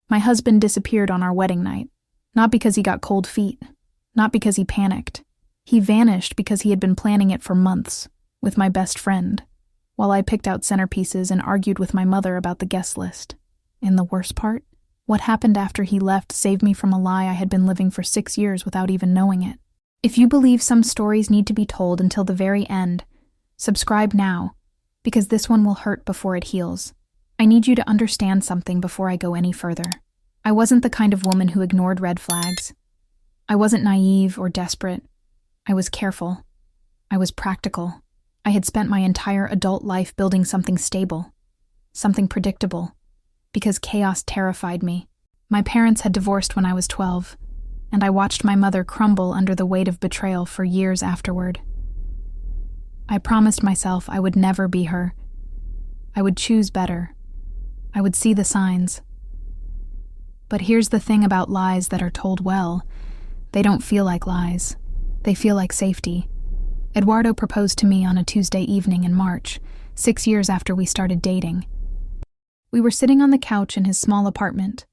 My husband disappeared on our wedding night, not because he got cold feet, not because he panicked. He vanished because he had been planning it for months, with my best friend, while I picked out centerpieces and argued with my mother about the guest list. And the worst part? What happened after he left saved me from a lie I had been living for 6 years without even knowing it. If you believe some stories need to be told until the very end, subscribe now, because this one will hurt before it heals. I need you to understand something before I go any further. I wasn't the kind of woman who ignored red flags. I wasn't naive or desperate. I was careful. I was practical. I had spent my entire adult life building something stable, something predictable, because chaos terrified me. My parents had divorced when I was 12, and I watched my mother crumble under the weight of betrayal for years afterward. I promised myself I would never be her. I would choose better. I would see the signs. But here's the thing about lies that are told well. They don't feel like lies. They feel like safety. Eduardo proposed to me on a Tuesday evening in March, 6 years after we started dating. We were sitting on the couch in his small apartment,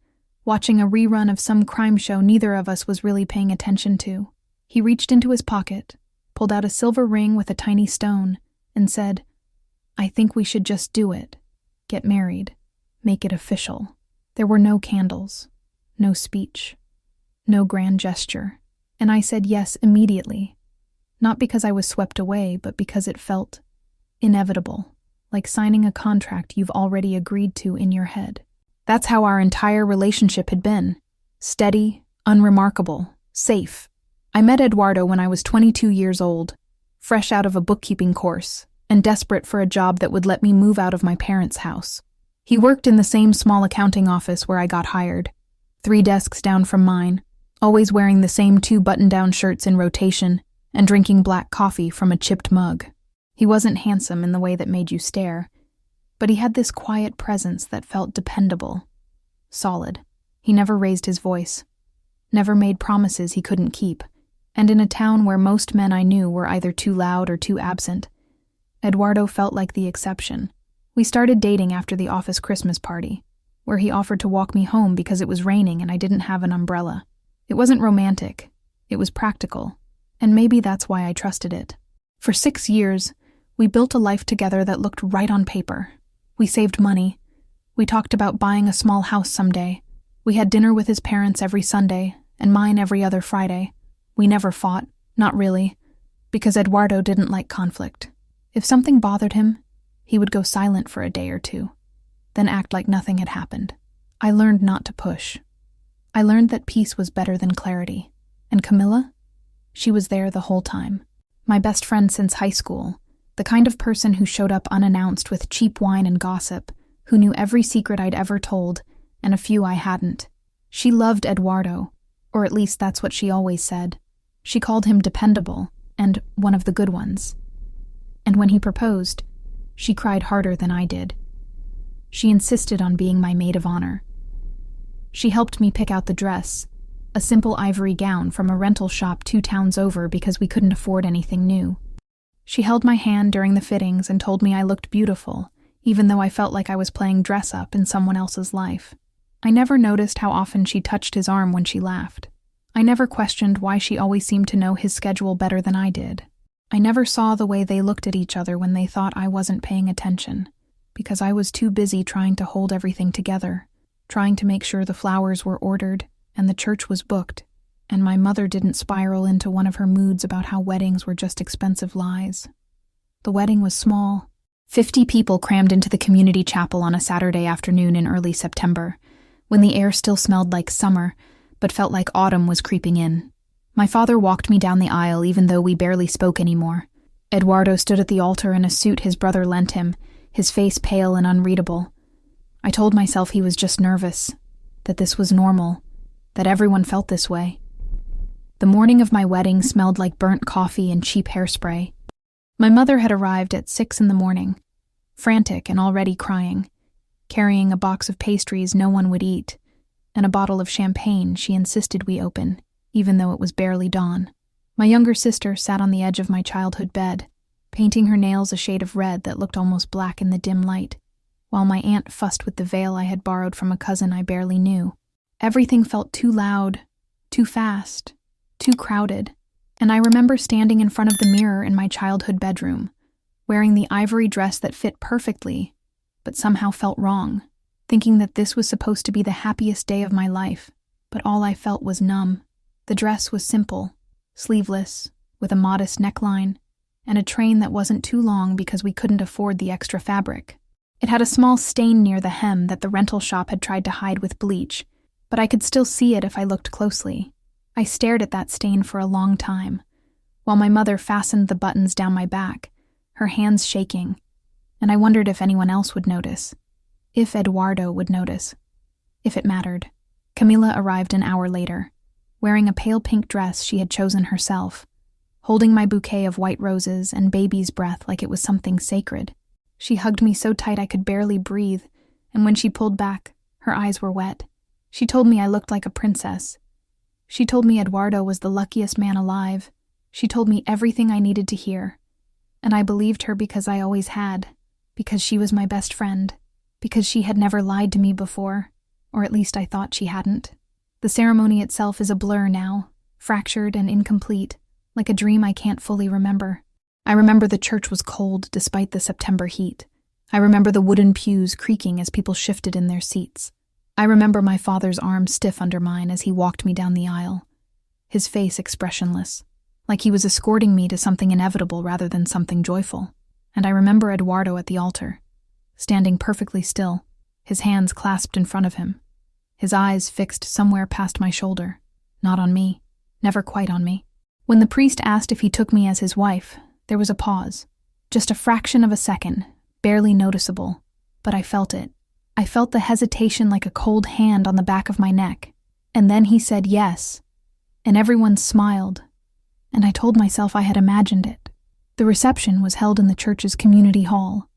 watching a rerun of some crime show neither of us was really paying attention to. He reached into his pocket, pulled out a silver ring with a tiny stone, and said, "I think we should just do it. Get married. Make it official." There were no candles, no speech, no grand gesture, and I said yes immediately, not because I was swept away, but because it felt inevitable, like signing a contract you've already agreed to in your head. That's how our entire relationship had been. Steady, unremarkable, safe. I met Eduardo when I was 22 years old, fresh out of a bookkeeping course, and desperate for a job that would let me move out of my parents' house. He worked in the same small accounting office where I got hired, 3 desks down from mine, always wearing the same 2 button-down shirts in rotation and drinking black coffee from a chipped mug. He wasn't handsome in the way that made you stare, but he had this quiet presence that felt dependable, solid. He never raised his voice, never made promises he couldn't keep, and in a town where most men I knew were either too loud or too absent, Eduardo felt like the exception. We started dating after the office Christmas party, where he offered to walk me home because it was raining and I didn't have an umbrella. It wasn't romantic, it was practical, and maybe that's why I trusted it. For 6 years, we built a life together that looked right on paper. We saved money. We talked about buying a small house someday. We had dinner with his parents every Sunday, and mine every other Friday. We never fought, not really, because Eduardo didn't like conflict. If something bothered him, he would go silent for a day or 2, then act like nothing had happened. I learned not to push. I learned that peace was better than clarity. And Camilla? She was there the whole time. My best friend since high school, the kind of person who showed up unannounced with cheap wine and gossip, who knew every secret I'd ever told, and a few I hadn't. She loved Eduardo, or at least that's what she always said. She called him dependable, and one of the good ones. And when he proposed, she cried harder than I did. She insisted on being my maid of honor. She helped me pick out the dress, a simple ivory gown from a rental shop 2 towns over because we couldn't afford anything new. She held my hand during the fittings and told me I looked beautiful, even though I felt like I was playing dress-up in someone else's life. I never noticed how often she touched his arm when she laughed. I never questioned why she always seemed to know his schedule better than I did. I never saw the way they looked at each other when they thought I wasn't paying attention, because I was too busy trying to hold everything together, trying to make sure the flowers were ordered and the church was booked, and my mother didn't spiral into one of her moods about how weddings were just expensive lies. The wedding was small. 50 people crammed into the community chapel on a Saturday afternoon in early September, when the air still smelled like summer, but felt like autumn was creeping in. My father walked me down the aisle even though we barely spoke anymore. Eduardo stood at the altar in a suit his brother lent him, his face pale and unreadable. I told myself he was just nervous, that this was normal, that everyone felt this way. The morning of my wedding smelled like burnt coffee and cheap hairspray. My mother had arrived at 6 a.m, frantic and already crying, carrying a box of pastries no one would eat, and a bottle of champagne she insisted we open, even though it was barely dawn. My younger sister sat on the edge of my childhood bed, painting her nails a shade of red that looked almost black in the dim light, while my aunt fussed with the veil I had borrowed from a cousin I barely knew. Everything felt too loud, too fast, too crowded, and I remember standing in front of the mirror in my childhood bedroom, wearing the ivory dress that fit perfectly, but somehow felt wrong, thinking that this was supposed to be the happiest day of my life, but all I felt was numb. The dress was simple, sleeveless, with a modest neckline, and a train that wasn't too long because we couldn't afford the extra fabric. It had a small stain near the hem that the rental shop had tried to hide with bleach, but I could still see it if I looked closely. I stared at that stain for a long time, while my mother fastened the buttons down my back, her hands shaking, and I wondered if anyone else would notice. If Eduardo would notice. If it mattered. Camila arrived an hour later, wearing a pale pink dress she had chosen herself, holding my bouquet of white roses and baby's breath like it was something sacred. She hugged me so tight I could barely breathe, and when she pulled back, her eyes were wet. She told me I looked like a princess. She told me Eduardo was the luckiest man alive. She told me everything I needed to hear. And I believed her because I always had, because she was my best friend, because she had never lied to me before, or at least I thought she hadn't. The ceremony itself is a blur now, fractured and incomplete, like a dream I can't fully remember. I remember the church was cold despite the September heat. I remember the wooden pews creaking as people shifted in their seats. I remember my father's arm stiff under mine as he walked me down the aisle, his face expressionless, like he was escorting me to something inevitable rather than something joyful. And I remember Eduardo at the altar, standing perfectly still, his hands clasped in front of him, his eyes fixed somewhere past my shoulder, not on me, never quite on me. When the priest asked if he took me as his wife, there was a pause, just a fraction of a second, barely noticeable, but I felt it. I felt the hesitation like a cold hand on the back of my neck, and then he said yes, and everyone smiled, and I told myself I had imagined it. The reception was held in the church's community hall,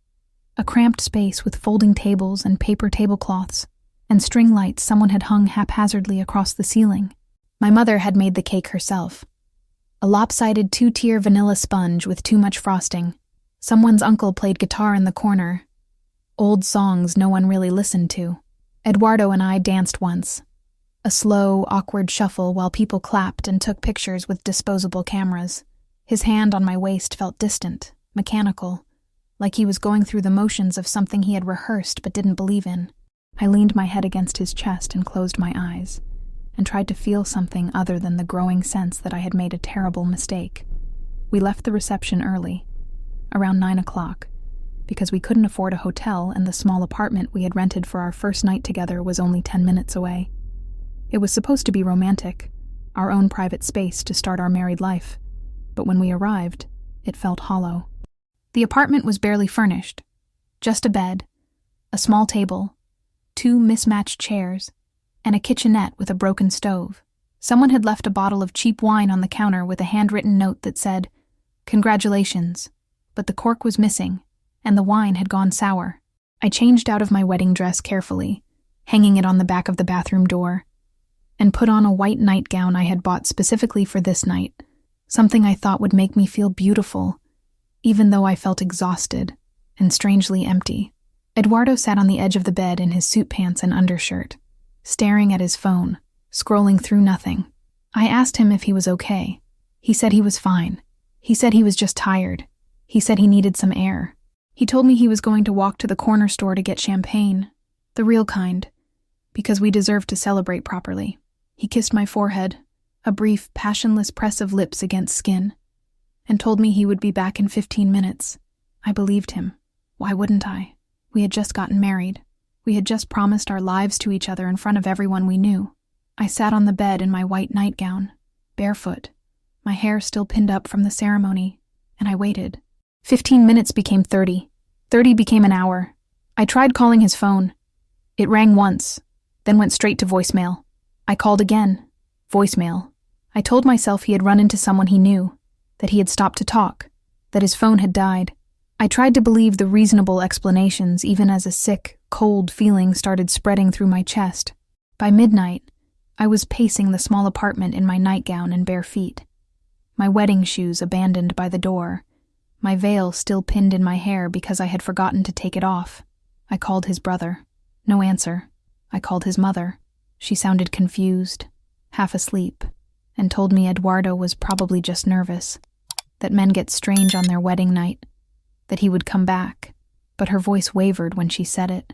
a cramped space with folding tables and paper tablecloths, and string lights someone had hung haphazardly across the ceiling. My mother had made the cake herself, a lopsided 2-tier vanilla sponge with too much frosting. Someone's uncle played guitar in the corner, old songs no one really listened to. Eduardo and I danced once, a slow, awkward shuffle while people clapped and took pictures with disposable cameras. His hand on my waist felt distant, mechanical, like he was going through the motions of something he had rehearsed but didn't believe in. I leaned my head against his chest and closed my eyes, and tried to feel something other than the growing sense that I had made a terrible mistake. We left the reception early, around 9 o'clock, because we couldn't afford a hotel and the small apartment we had rented for our first night together was only 10 minutes away. It was supposed to be romantic, our own private space to start our married life, but when we arrived, it felt hollow. The apartment was barely furnished, just a bed, a small table, 2 mismatched chairs, and a kitchenette with a broken stove. Someone had left a bottle of cheap wine on the counter with a handwritten note that said, "Congratulations," but the cork was missing, and the wine had gone sour. I changed out of my wedding dress carefully, hanging it on the back of the bathroom door, and put on a white nightgown I had bought specifically for this night, something I thought would make me feel beautiful, even though I felt exhausted and strangely empty. Eduardo sat on the edge of the bed in his suit pants and undershirt, staring at his phone, scrolling through nothing. I asked him if he was okay. He said he was fine. He said he was just tired. He said he needed some air. He told me he was going to walk to the corner store to get champagne, the real kind, because we deserved to celebrate properly. He kissed my forehead, a brief, passionless press of lips against skin, and told me he would be back in 15 minutes. I believed him. Why wouldn't I? We had just gotten married. We had just promised our lives to each other in front of everyone we knew. I sat on the bed in my white nightgown, barefoot, my hair still pinned up from the ceremony, and I waited. 15 minutes became 30. 30 became an hour. I tried calling his phone. It rang once, then went straight to voicemail. I called again. Voicemail. I told myself he had run into someone he knew, that he had stopped to talk, that his phone had died. I tried to believe the reasonable explanations even as a sick, cold feeling started spreading through my chest. By midnight, I was pacing the small apartment in my nightgown and bare feet, my wedding shoes abandoned by the door, my veil still pinned in my hair because I had forgotten to take it off. I called his brother. No answer. I called his mother. She sounded confused, half asleep, and told me Eduardo was probably just nervous, that men get strange on their wedding night, that he would come back, but her voice wavered when she said it,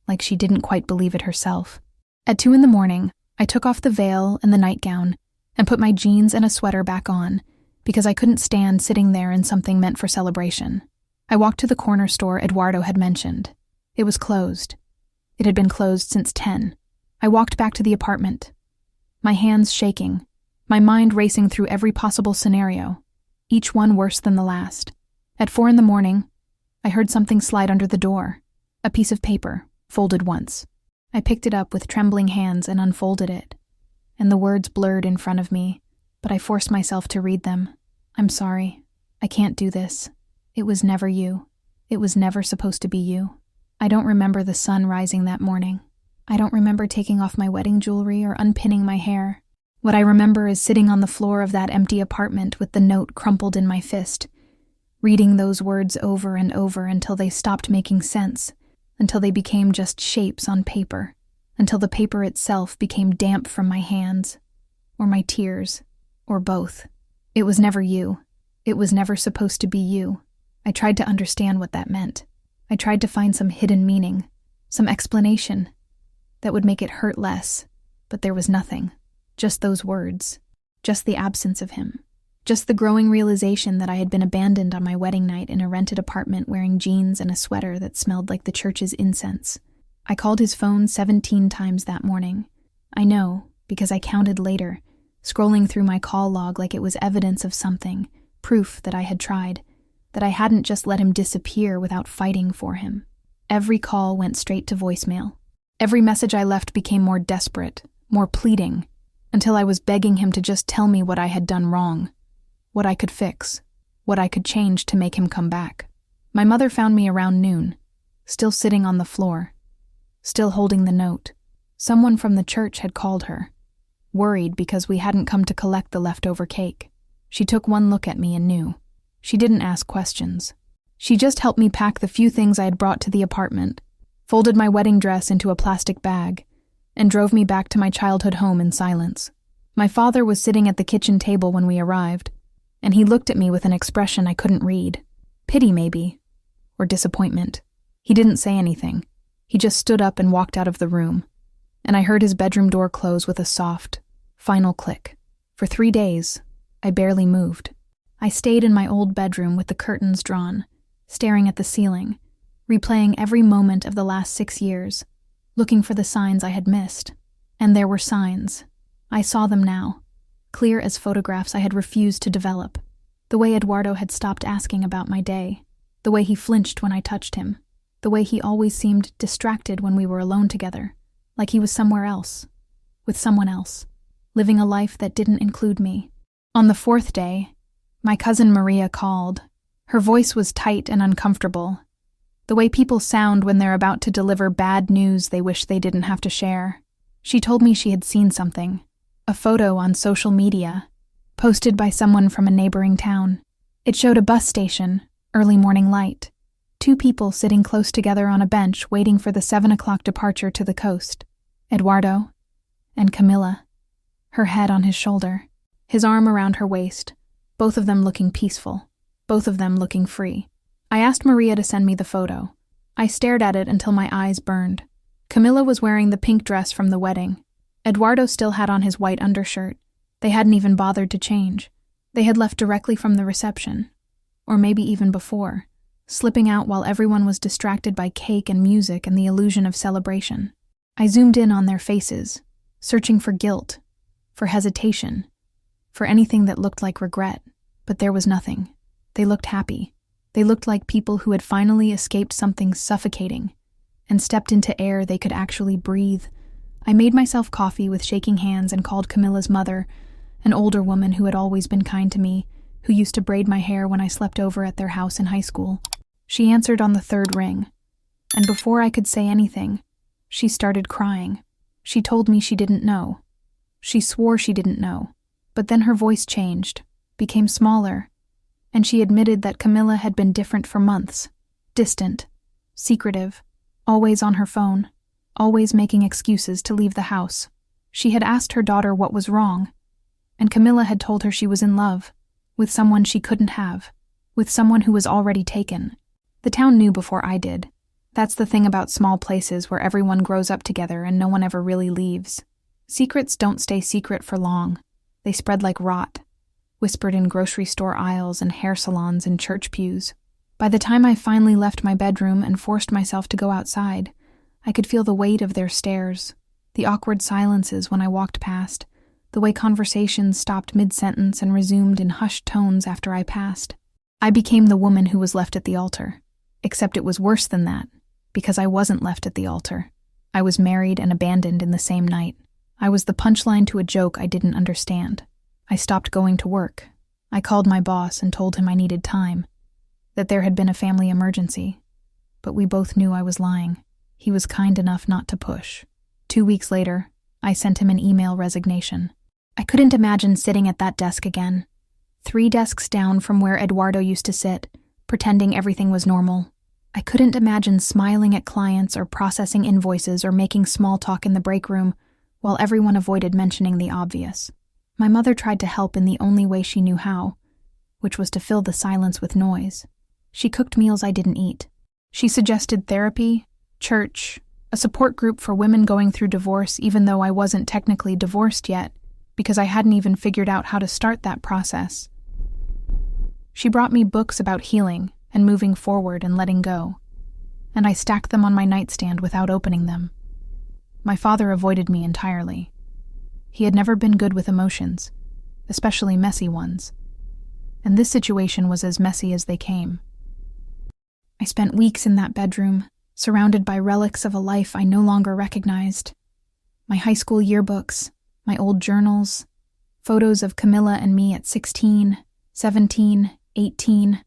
like she didn't quite believe it herself. At 2 a.m, I took off the veil and the nightgown and put my jeans and a sweater back on because I couldn't stand sitting there in something meant for celebration. I walked to the corner store Eduardo had mentioned. It was closed. It had been closed since 10. I walked back to the apartment, my hands shaking, my mind racing through every possible scenario, each one worse than the last. At 4 a.m, I heard something slide under the door, a piece of paper, folded once. I picked it up with trembling hands and unfolded it, and the words blurred in front of me, but I forced myself to read them. I'm sorry. I can't do this. It was never you. It was never supposed to be you. I don't remember the sun rising that morning. I don't remember taking off my wedding jewelry or unpinning my hair. What I remember is sitting on the floor of that empty apartment with the note crumpled in my fist, reading those words over and over until they stopped making sense, until they became just shapes on paper, until the paper itself became damp from my hands, or my tears, or both. It was never you. It was never supposed to be you. I tried to understand what that meant. I tried to find some hidden meaning, some explanation that would make it hurt less, but there was nothing. Just those words. Just the absence of him. Just the growing realization that I had been abandoned on my wedding night in a rented apartment wearing jeans and a sweater that smelled like the church's incense. I called his phone 17 times that morning. I know, because I counted later, scrolling through my call log like it was evidence of something, proof that I had tried, that I hadn't just let him disappear without fighting for him. Every call went straight to voicemail. Every message I left became more desperate, more pleading, until I was begging him to just tell me what I had done wrong, what I could fix, what I could change to make him come back. My mother found me around noon, still sitting on the floor, still holding the note. Someone from the church had called her, worried because we hadn't come to collect the leftover cake. She took one look at me and knew. She didn't ask questions. She just helped me pack the few things I had brought to the apartment, folded my wedding dress into a plastic bag, and drove me back to my childhood home in silence. My father was sitting at the kitchen table when we arrived, and he looked at me with an expression I couldn't read. Pity, maybe, or disappointment. He didn't say anything. He just stood up and walked out of the room, and I heard his bedroom door close with a soft, final click. For 3 days, I barely moved. I stayed in my old bedroom with the curtains drawn, staring at the ceiling, replaying every moment of the last 6 years, looking for the signs I had missed. And there were signs. I saw them now, clear as photographs I had refused to develop. The way Eduardo had stopped asking about my day, the way he flinched when I touched him, the way he always seemed distracted when we were alone together, like he was somewhere else, with someone else, living a life that didn't include me. On the 4th day, my cousin Maria called. Her voice was tight and uncomfortable, the way people sound when they're about to deliver bad news they wish they didn't have to share. She told me she had seen something, a photo on social media, posted by someone from a neighboring town. It showed a bus station, early morning light, 2 people sitting close together on a bench waiting for the 7 o'clock departure to the coast. Eduardo and Camilla, her head on his shoulder, his arm around her waist, both of them looking peaceful, both of them looking free. I asked Maria to send me the photo. I stared at it until my eyes burned. Camilla was wearing the pink dress from the wedding. Eduardo still had on his white undershirt. They hadn't even bothered to change. They had left directly from the reception, or maybe even before, slipping out while everyone was distracted by cake and music and the illusion of celebration. I zoomed in on their faces, searching for guilt, for hesitation, for anything that looked like regret, but there was nothing. They looked happy. They looked like people who had finally escaped something suffocating and stepped into air they could actually breathe. I made myself coffee with shaking hands and called Camilla's mother, an older woman who had always been kind to me, who used to braid my hair when I slept over at their house in high school. She answered on the 3rd ring, and before I could say anything, she started crying. She told me she didn't know. She swore she didn't know, but then her voice changed, became smaller, and she admitted that Camilla had been different for months, distant, secretive, always on her phone, always making excuses to leave the house. She had asked her daughter what was wrong, and Camilla had told her she was in love, with someone she couldn't have, with someone who was already taken. The town knew before I did. That's the thing about small places where everyone grows up together and no one ever really leaves. Secrets don't stay secret for long. They spread like rot, whispered in grocery store aisles and hair salons and church pews. By the time I finally left my bedroom and forced myself to go outside, I could feel the weight of their stares, the awkward silences when I walked past, the way conversations stopped mid-sentence and resumed in hushed tones after I passed. I became the woman who was left at the altar. Except it was worse than that, because I wasn't left at the altar. I was married and abandoned in the same night. I was the punchline to a joke I didn't understand. I stopped going to work. I called my boss and told him I needed time, that there had been a family emergency. But we both knew I was lying. He was kind enough not to push. 2 weeks later, I sent him an email resignation. I couldn't imagine sitting at that desk again, 3 desks down from where Eduardo used to sit, pretending everything was normal. I couldn't imagine smiling at clients or processing invoices or making small talk in the break room while everyone avoided mentioning the obvious. My mother tried to help in the only way she knew how, which was to fill the silence with noise. She cooked meals I didn't eat. She suggested therapy, church, a support group for women going through divorce even though I wasn't technically divorced yet, because I hadn't even figured out how to start that process. She brought me books about healing and moving forward and letting go, and I stacked them on my nightstand without opening them. My father avoided me entirely. He had never been good with emotions, especially messy ones, and this situation was as messy as they came. I spent weeks in that bedroom, surrounded by relics of a life I no longer recognized. My high school yearbooks, my old journals, photos of Camilla and me at 16, 17, 18,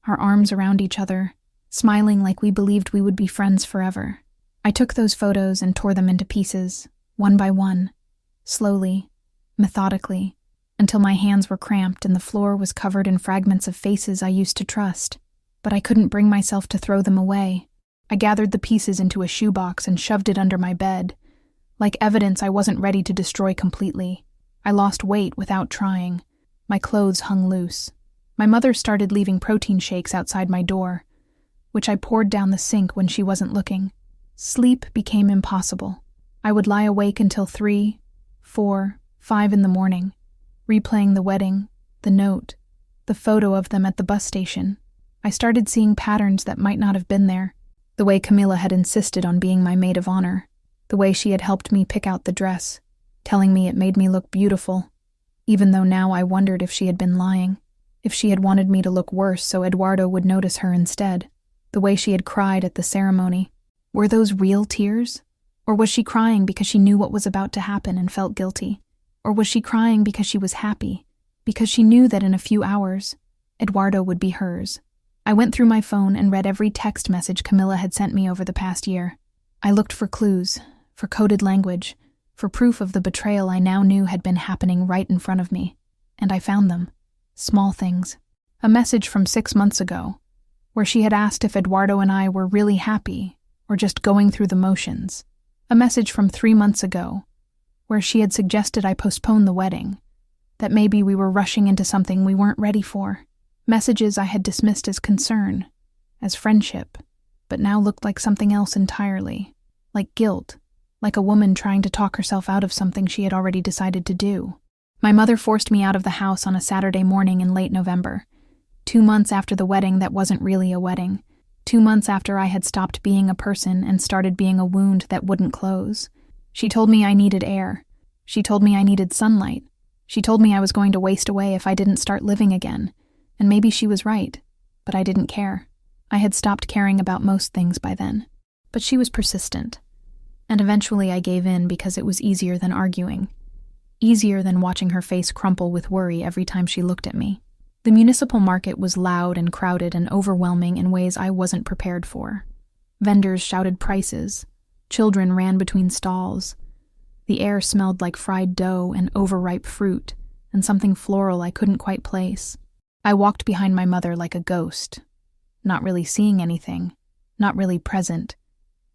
our arms around each other, smiling like we believed we would be friends forever. I took those photos and tore them into pieces, one by one, slowly, methodically, until my hands were cramped and the floor was covered in fragments of faces I used to trust. But I couldn't bring myself to throw them away. I gathered the pieces into a shoebox and shoved it under my bed, like evidence I wasn't ready to destroy completely. I lost weight without trying. My clothes hung loose. My mother started leaving protein shakes outside my door, which I poured down the sink when she wasn't looking. Sleep became impossible. I would lie awake until 3, 4, 5 in the morning, replaying the wedding, the note, the photo of them at the bus station. I started seeing patterns that might not have been there. The way Camilla had insisted on being my maid of honor, the way she had helped me pick out the dress, telling me it made me look beautiful, even though now I wondered if she had been lying, if she had wanted me to look worse so Eduardo would notice her instead. The way she had cried at the ceremony. Were those real tears? Or was she crying because she knew what was about to happen and felt guilty? Or was she crying because she was happy, because she knew that in a few hours, Eduardo would be hers? I went through my phone and read every text message Camilla had sent me over the past year. I looked for clues, for coded language, for proof of the betrayal I now knew had been happening right in front of me. And I found them. Small things. A message from 6 months ago, where she had asked if Eduardo and I were really happy or just going through the motions. A message from 3 months ago, where she had suggested I postpone the wedding, that maybe we were rushing into something we weren't ready for. Messages I had dismissed as concern, as friendship, but now looked like something else entirely, like guilt, like a woman trying to talk herself out of something she had already decided to do. My mother forced me out of the house on a Saturday morning in late November, 2 months after the wedding that wasn't really a wedding, 2 months after I had stopped being a person and started being a wound that wouldn't close. She told me I needed air. She told me I needed sunlight. She told me I was going to waste away if I didn't start living again. And maybe she was right, but I didn't care. I had stopped caring about most things by then. But she was persistent. And eventually I gave in because it was easier than arguing. Easier than watching her face crumple with worry every time she looked at me. The municipal market was loud and crowded and overwhelming in ways I wasn't prepared for. Vendors shouted prices. Children ran between stalls. The air smelled like fried dough and overripe fruit, and something floral I couldn't quite place. I walked behind my mother like a ghost, not really seeing anything, not really present,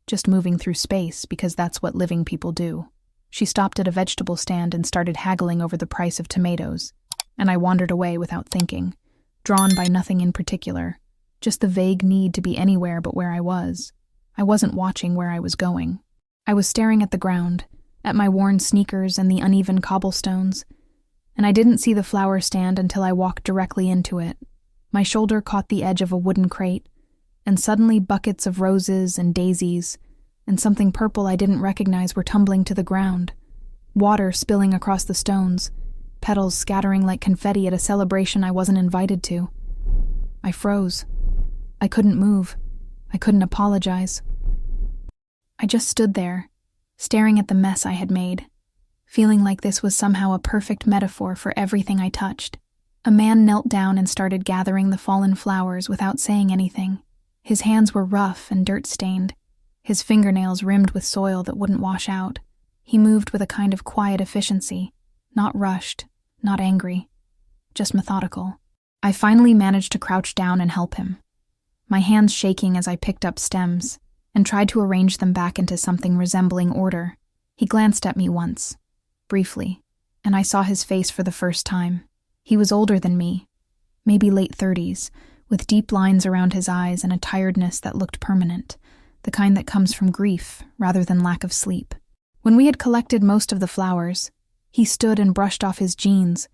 just moving through space because that's what living people do. She stopped at a vegetable stand and started haggling over the price of tomatoes, and I wandered away without thinking, drawn by nothing in particular, just the vague need to be anywhere but where I was. I wasn't watching where I was going. I was staring at the ground, at my worn sneakers and the uneven cobblestones, and I didn't see the flower stand until I walked directly into it. My shoulder caught the edge of a wooden crate, and suddenly buckets of roses and daisies and something purple I didn't recognize were tumbling to the ground, water spilling across the stones, petals scattering like confetti at a celebration I wasn't invited to. I froze. I couldn't move. I couldn't apologize. I just stood there, staring at the mess I had made, feeling like this was somehow a perfect metaphor for everything I touched. A man knelt down and started gathering the fallen flowers without saying anything. His hands were rough and dirt-stained, his fingernails rimmed with soil that wouldn't wash out. He moved with a kind of quiet efficiency, not rushed, not angry, just methodical. I finally managed to crouch down and help him, my hands shaking as I picked up stems and tried to arrange them back into something resembling order. He glanced at me once, briefly, and I saw his face for the first time. He was older than me, maybe late 30s, with deep lines around his eyes and a tiredness that looked permanent, the kind that comes from grief rather than lack of sleep. When we had collected most of the flowers, he stood and brushed off his jeans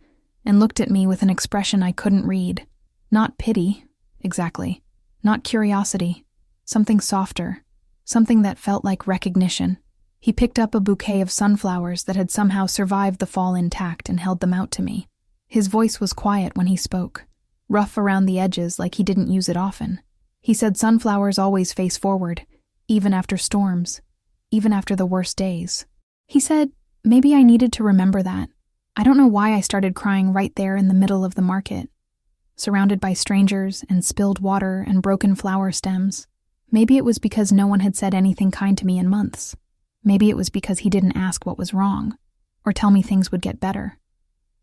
and looked at me with an expression I couldn't read. Not pity, exactly. Not curiosity. Something softer. Something that felt like recognition. He picked up a bouquet of sunflowers that had somehow survived the fall intact and held them out to me. His voice was quiet when he spoke, rough around the edges like he didn't use it often. He said sunflowers always face forward, even after storms, even after the worst days. He said, maybe I needed to remember that. I don't know why I started crying right there in the middle of the market, surrounded by strangers and spilled water and broken flower stems. Maybe it was because no one had said anything kind to me in months. Maybe it was because he didn't ask what was wrong, or tell me things would get better,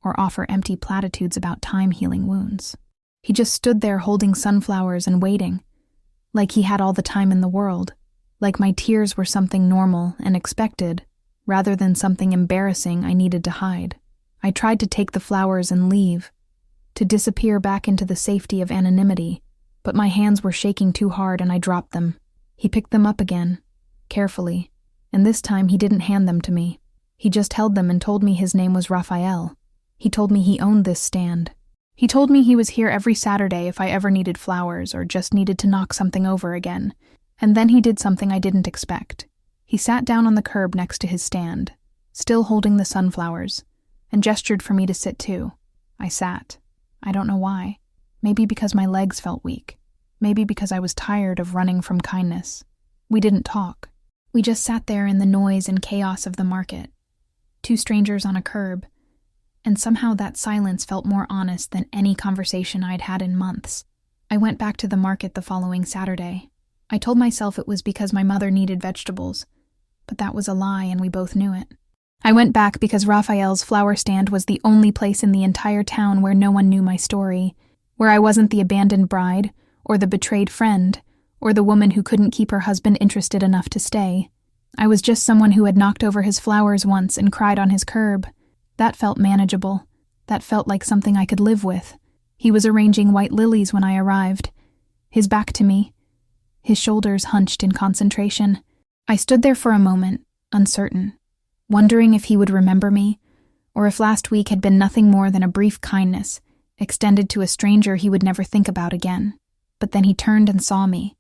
or offer empty platitudes about time healing wounds. He just stood there holding sunflowers and waiting, like he had all the time in the world, like my tears were something normal and expected, rather than something embarrassing I needed to hide. I tried to take the flowers and leave, to disappear back into the safety of anonymity, but my hands were shaking too hard and I dropped them. He picked them up again, carefully, and this time he didn't hand them to me. He just held them and told me his name was Raphael. He told me he owned this stand. He told me he was here every Saturday if I ever needed flowers or just needed to knock something over again. And then he did something I didn't expect. He sat down on the curb next to his stand, still holding the sunflowers, and gestured for me to sit too. I sat. I don't know why. Maybe because my legs felt weak. Maybe because I was tired of running from kindness. We didn't talk. We just sat there in the noise and chaos of the market. Two strangers on a curb. And somehow that silence felt more honest than any conversation I'd had in months. I went back to the market the following Saturday. I told myself it was because my mother needed vegetables, but that was a lie and we both knew it. I went back because Raphael's flower stand was the only place in the entire town where no one knew my story, where I wasn't the abandoned bride, or the betrayed friend, or the woman who couldn't keep her husband interested enough to stay. I was just someone who had knocked over his flowers once and cried on his curb. That felt manageable. That felt like something I could live with. He was arranging white lilies when I arrived, his back to me, his shoulders hunched in concentration. I stood there for a moment, uncertain, wondering if he would remember me, or if last week had been nothing more than a brief kindness extended to a stranger he would never think about again. But then he turned and saw me,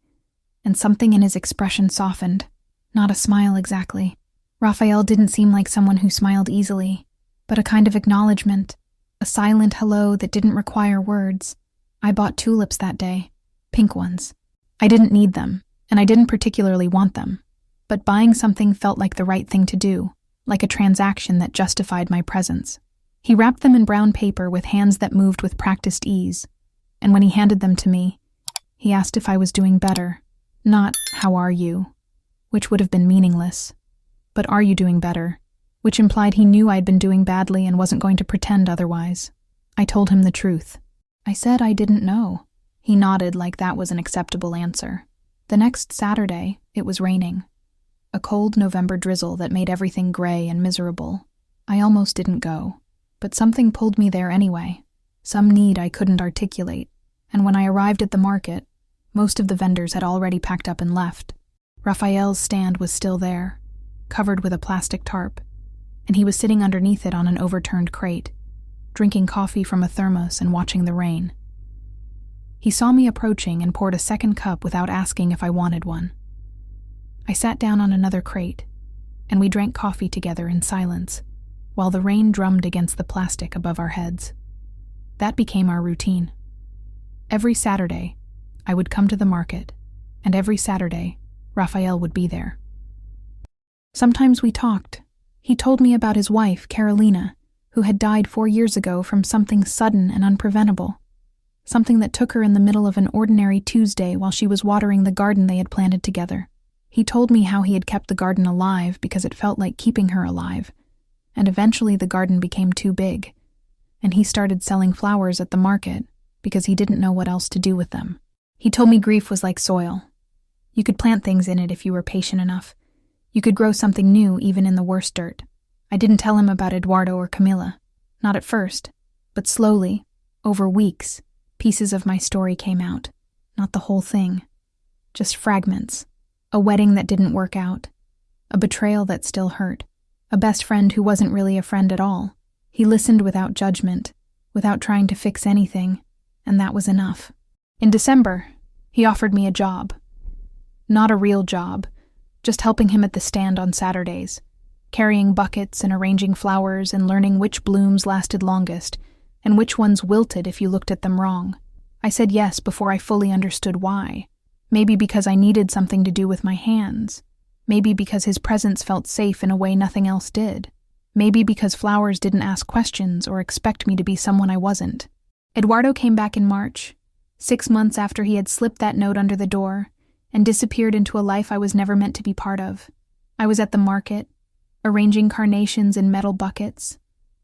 and something in his expression softened. Not a smile exactly. Raphael didn't seem like someone who smiled easily, but a kind of acknowledgement, a silent hello that didn't require words. I bought tulips that day, pink ones. I didn't need them, and I didn't particularly want them, but buying something felt like the right thing to do, like a transaction that justified my presence. He wrapped them in brown paper with hands that moved with practiced ease, and when he handed them to me, he asked if I was doing better. Not, "How are you?" which would have been meaningless, but "Are you doing better?" which implied he knew I'd been doing badly and wasn't going to pretend otherwise. I told him the truth. I said I didn't know. He nodded like that was an acceptable answer. The next Saturday, it was raining. A cold November drizzle that made everything gray and miserable. I almost didn't go, but something pulled me there anyway. Some need I couldn't articulate, and when I arrived at the market, most of the vendors had already packed up and left. Raphael's stand was still there, covered with a plastic tarp, and he was sitting underneath it on an overturned crate, drinking coffee from a thermos and watching the rain. He saw me approaching and poured a second cup without asking if I wanted one. I sat down on another crate, and we drank coffee together in silence, while the rain drummed against the plastic above our heads. That became our routine. Every Saturday, I would come to the market, and every Saturday, Raphael would be there. Sometimes we talked. He told me about his wife, Carolina, who had died 4 years ago from something sudden and unpreventable. Something that took her in the middle of an ordinary Tuesday while she was watering the garden they had planted together. He told me how he had kept the garden alive because it felt like keeping her alive, and eventually the garden became too big, and he started selling flowers at the market because he didn't know what else to do with them. He told me grief was like soil. You could plant things in it if you were patient enough. You could grow something new even in the worst dirt. I didn't tell him about Eduardo or Camila. Not at first, but slowly, over weeks, pieces of my story came out. Not the whole thing. Just fragments. A wedding that didn't work out. A betrayal that still hurt. A best friend who wasn't really a friend at all. He listened without judgment, without trying to fix anything, and that was enough. In December, he offered me a job. Not a real job, just helping him at the stand on Saturdays, carrying buckets and arranging flowers and learning which blooms lasted longest and which ones wilted if you looked at them wrong. I said yes before I fully understood why. Maybe because I needed something to do with my hands. Maybe because his presence felt safe in a way nothing else did. Maybe because flowers didn't ask questions or expect me to be someone I wasn't. Eduardo came back in March, 6 months after he had slipped that note under the door and disappeared into a life I was never meant to be part of. I was at the market, arranging carnations in metal buckets,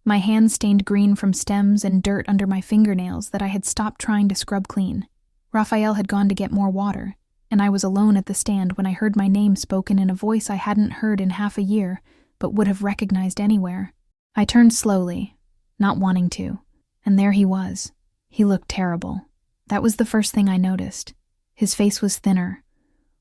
my hands stained green from stems and dirt under my fingernails that I had stopped trying to scrub clean. Raphael had gone to get more water, and I was alone at the stand when I heard my name spoken in a voice I hadn't heard in half a year, but would have recognized anywhere. I turned slowly, not wanting to, and there he was. He looked terrible. That was the first thing I noticed. His face was thinner,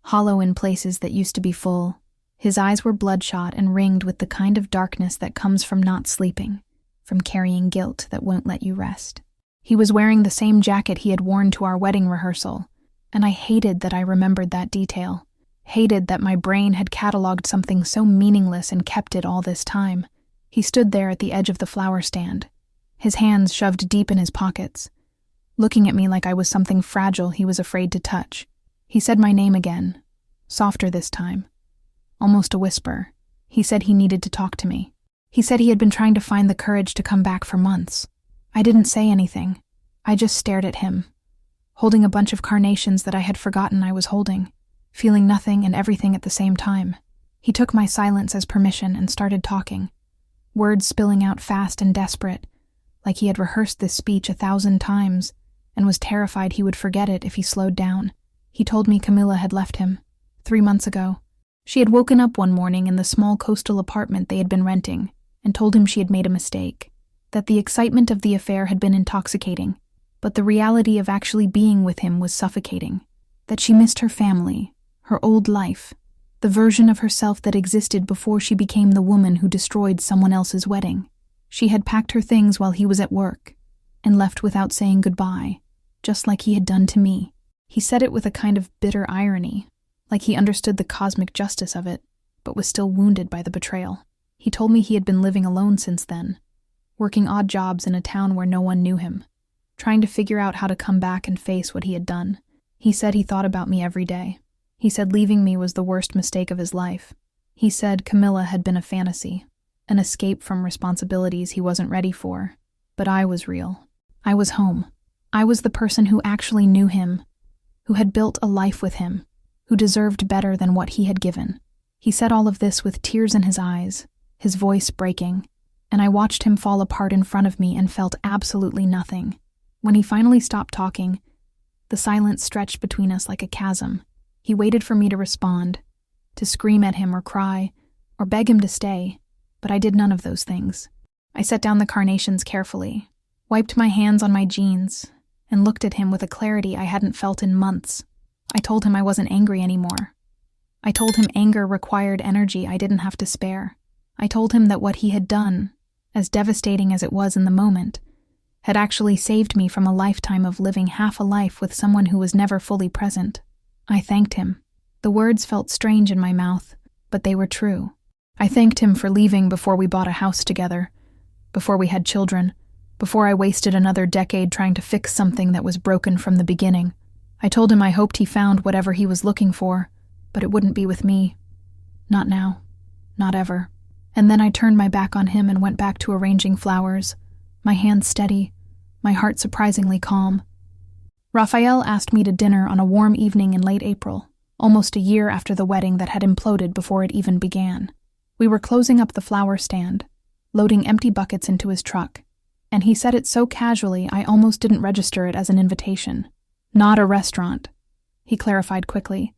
hollow in places that used to be full. His eyes were bloodshot and ringed with the kind of darkness that comes from not sleeping, from carrying guilt that won't let you rest. He was wearing the same jacket he had worn to our wedding rehearsal, and I hated that I remembered that detail, hated that my brain had cataloged something so meaningless and kept it all this time. He stood there at the edge of the flower stand, his hands shoved deep in his pockets, looking at me like I was something fragile he was afraid to touch. He said my name again, softer this time, almost a whisper. He said he needed to talk to me. He said he had been trying to find the courage to come back for months. I didn't say anything. I just stared at him, holding a bunch of carnations that I had forgotten I was holding, feeling nothing and everything at the same time. He took my silence as permission and started talking, words spilling out fast and desperate, like he had rehearsed this speech 1,000 times and was terrified he would forget it if he slowed down. He told me Camila had left him 3 months ago. She had woken up one morning in the small coastal apartment they had been renting and told him she had made a mistake, that the excitement of the affair had been intoxicating, but the reality of actually being with him was suffocating, that she missed her family, her old life, the version of herself that existed before she became the woman who destroyed someone else's wedding. She had packed her things while he was at work and left without saying goodbye, just like he had done to me. He said it with a kind of bitter irony, like he understood the cosmic justice of it, but was still wounded by the betrayal. He told me he had been living alone since then, working odd jobs in a town where no one knew him, trying to figure out how to come back and face what he had done. He said he thought about me every day. He said leaving me was the worst mistake of his life. He said Camila had been a fantasy, an escape from responsibilities he wasn't ready for. But I was real. I was home. I was the person who actually knew him, who had built a life with him, who deserved better than what he had given. He said all of this with tears in his eyes, his voice breaking, and I watched him fall apart in front of me and felt absolutely nothing. When he finally stopped talking, the silence stretched between us like a chasm. He waited for me to respond, to scream at him or cry, or beg him to stay, but I did none of those things. I set down the carnations carefully, wiped my hands on my jeans, and looked at him with a clarity I hadn't felt in months. I told him I wasn't angry anymore. I told him anger required energy I didn't have to spare. I told him that what he had done, as devastating as it was in the moment, had actually saved me from a lifetime of living half a life with someone who was never fully present. I thanked him. The words felt strange in my mouth, but they were true. I thanked him for leaving before we bought a house together, before we had children, before I wasted another decade trying to fix something that was broken from the beginning. I told him I hoped he found whatever he was looking for, but it wouldn't be with me. Not now. Not ever. And then I turned my back on him and went back to arranging flowers, my hands steady, my heart surprisingly calm. Raphael asked me to dinner on a warm evening in late April, almost a year after the wedding that had imploded before it even began. We were closing up the flower stand, loading empty buckets into his truck, and he said it so casually I almost didn't register it as an invitation. Not a restaurant, he clarified quickly,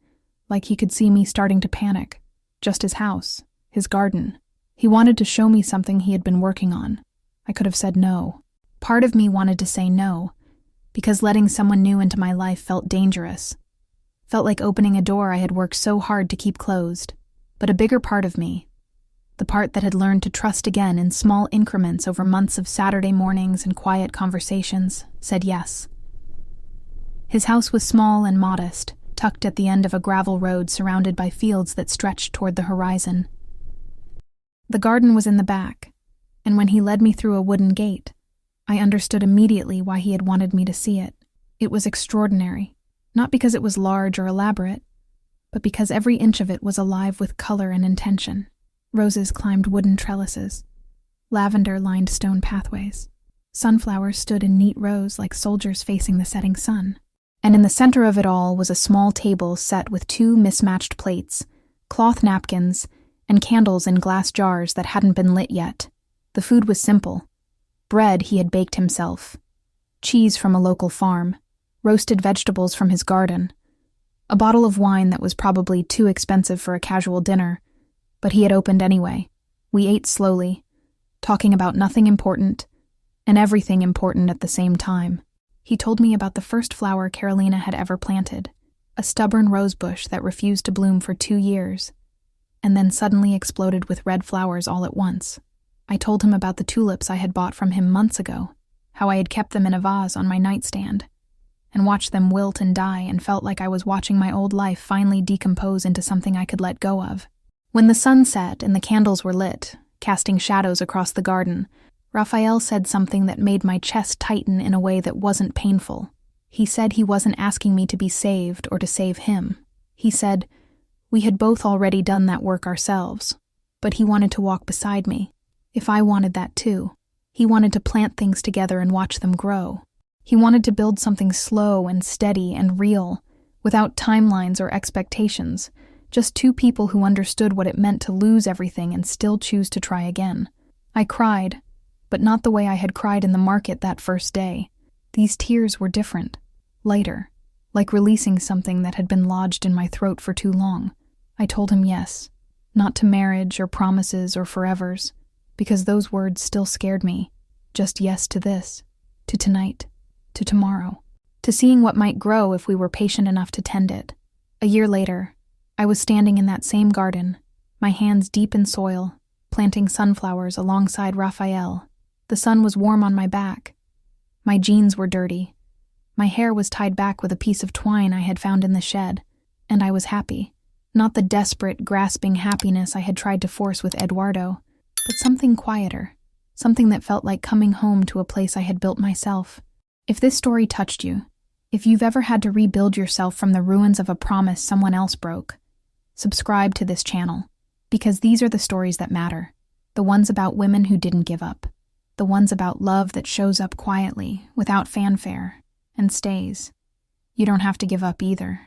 like he could see me starting to panic. Just his house, his garden. He wanted to show me something he had been working on. I could have said no. Part of me wanted to say no, because letting someone new into my life felt dangerous. Felt like opening a door I had worked so hard to keep closed. But a bigger part of me, the part that had learned to trust again in small increments over months of Saturday mornings and quiet conversations, said yes. His house was small and modest, tucked at the end of a gravel road surrounded by fields that stretched toward the horizon. The garden was in the back, and when he led me through a wooden gate, I understood immediately why he had wanted me to see it. It was extraordinary, not because it was large or elaborate, but because every inch of it was alive with color and intention. Roses climbed wooden trellises. Lavender lined stone pathways. Sunflowers stood in neat rows like soldiers facing the setting sun. And in the center of it all was a small table set with 2 mismatched plates, cloth napkins, and candles in glass jars that hadn't been lit yet. The food was simple. Bread he had baked himself, cheese from a local farm, roasted vegetables from his garden, a bottle of wine that was probably too expensive for a casual dinner, but he had opened anyway. We ate slowly, talking about nothing important and everything important at the same time. He told me about the first flower Carolina had ever planted, a stubborn rosebush that refused to bloom for 2 years, and then suddenly exploded with red flowers all at once. I told him about the tulips I had bought from him months ago, how I had kept them in a vase on my nightstand, and watched them wilt and die and felt like I was watching my old life finally decompose into something I could let go of. When the sun set and the candles were lit, casting shadows across the garden, Raphael said something that made my chest tighten in a way that wasn't painful. He said he wasn't asking me to be saved or to save him. He said we had both already done that work ourselves, but he wanted to walk beside me. If I wanted that too. He wanted to plant things together and watch them grow. He wanted to build something slow and steady and real, without timelines or expectations, just 2 people who understood what it meant to lose everything and still choose to try again. I cried, but not the way I had cried in the market that first day. These tears were different, lighter, like releasing something that had been lodged in my throat for too long. I told him yes, not to marriage or promises or forevers, because those words still scared me. Just yes to this, to tonight, to tomorrow, to seeing what might grow if we were patient enough to tend it. A year later, I was standing in that same garden, my hands deep in soil, planting sunflowers alongside Raphael. The sun was warm on my back. My jeans were dirty. My hair was tied back with a piece of twine I had found in the shed, and I was happy. Not the desperate, grasping happiness I had tried to force with Eduardo, but something quieter, something that felt like coming home to a place I had built myself. If this story touched you, if you've ever had to rebuild yourself from the ruins of a promise someone else broke, subscribe to this channel, because these are the stories that matter, the ones about women who didn't give up, the ones about love that shows up quietly, without fanfare, and stays. You don't have to give up either.